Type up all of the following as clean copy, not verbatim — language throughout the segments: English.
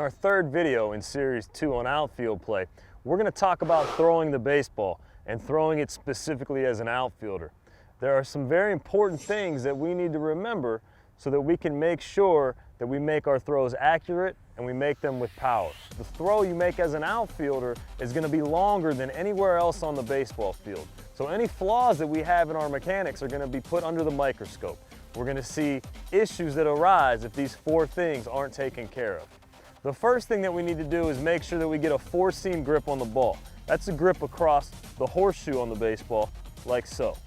our third video in Series 2 on outfield play, we're going to talk about throwing the baseball and throwing it specifically as an outfielder. There are some very important things that we need to remember so that we can make sure that we make our throws accurate and we make them with power. The throw you make as an outfielder is going to be longer than anywhere else on the baseball field. So any flaws that we have in our mechanics are going to be put under the microscope. We're going to see issues that arise if these four things aren't taken care of. The first thing that we need to do is make sure that we get a four-seam grip on the ball. That's a grip across the horseshoe on the baseball, like so.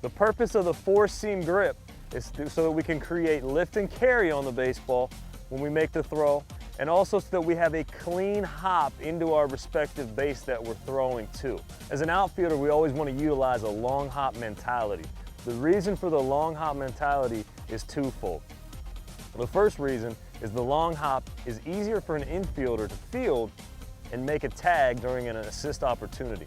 The purpose of the four-seam grip is so that we can create lift and carry on the baseball when we make the throw, and also so that we have a clean hop into our respective base that we're throwing to. As an outfielder, we always want to utilize a long hop mentality. The reason for the long hop mentality is twofold. The first reason is the long hop is easier for an infielder to field and make a tag during an assist opportunity.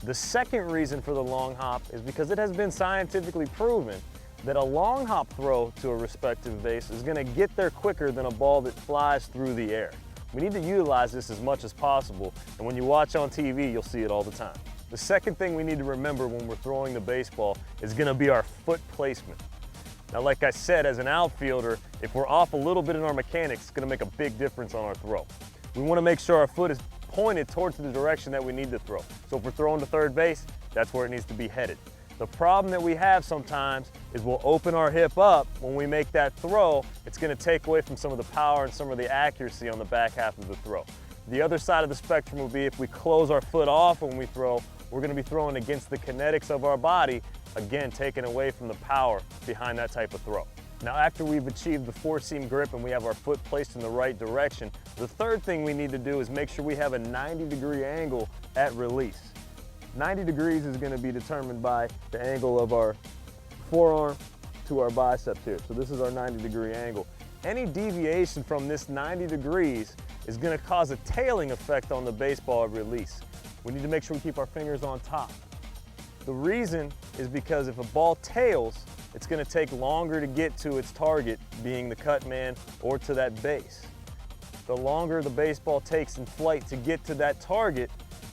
The second reason for the long hop is because it has been scientifically proven that a long hop throw to a respective base is going to get there quicker than a ball that flies through the air. We need to utilize this as much as possible, and when you watch on TV, you'll see it all the time. The second thing we need to remember when we're throwing the baseball is going to be our foot placement. Now, like I said, as an outfielder, if we're off a little bit in our mechanics, it's going to make a big difference on our throw. We want to make sure our foot is pointed towards the direction that we need to throw. So if we're throwing to third base, that's where it needs to be headed. The problem that we have sometimes is we'll open our hip up when we make that throw. It's going to take away from some of the power and some of the accuracy on the back half of the throw. The other side of the spectrum will be if we close our foot off when we throw, we're going to be throwing against the kinetics of our body, again, taking away from the power behind that type of throw. Now, after we've achieved the four-seam grip and we have our foot placed in the right direction, the third thing we need to do is make sure we have a 90-degree angle at release. 90 degrees is going to be determined by the angle of our forearm to our biceps here. So this is our 90-degree angle. Any deviation from this 90 degrees is going to cause a tailing effect on the baseball at release. We need to make sure we keep our fingers on top. The reason is because if a ball tails, it's going to take longer to get to its target, being the cut man or to that base. The longer the baseball takes in flight to get to that target,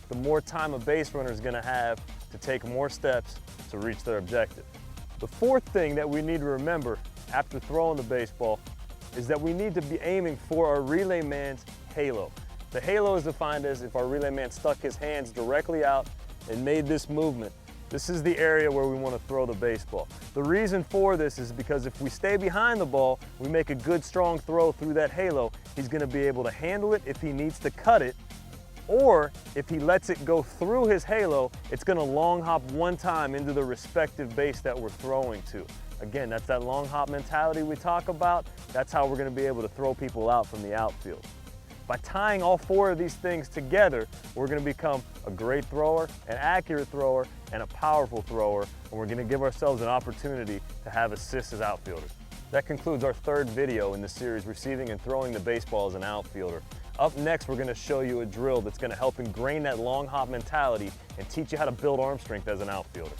the more time a base runner is going to have to take more steps to reach their objective. The fourth thing that we need to remember after throwing the baseball is that we need to be aiming for our relay man's halo. The halo is defined as if our relay man stuck his hands directly out and made this movement. This is the area where we want to throw the baseball. The reason for this is because if we stay behind the ball, we make a good strong throw through that halo, he's going to be able to handle it if he needs to cut it, or if he lets it go through his halo, it's going to long hop one time into the respective base that we're throwing to. Again, that's that long hop mentality we talk about. That's how we're going to be able to throw people out from the outfield. By tying all four of these things together, we're going to become a great thrower, an accurate thrower, and a powerful thrower, and we're going to give ourselves an opportunity to have assists as outfielders. That concludes our third video in the series, receiving and throwing the baseball as an outfielder. Up next, we're going to show you a drill that's going to help ingrain that long hop mentality and teach you how to build arm strength as an outfielder.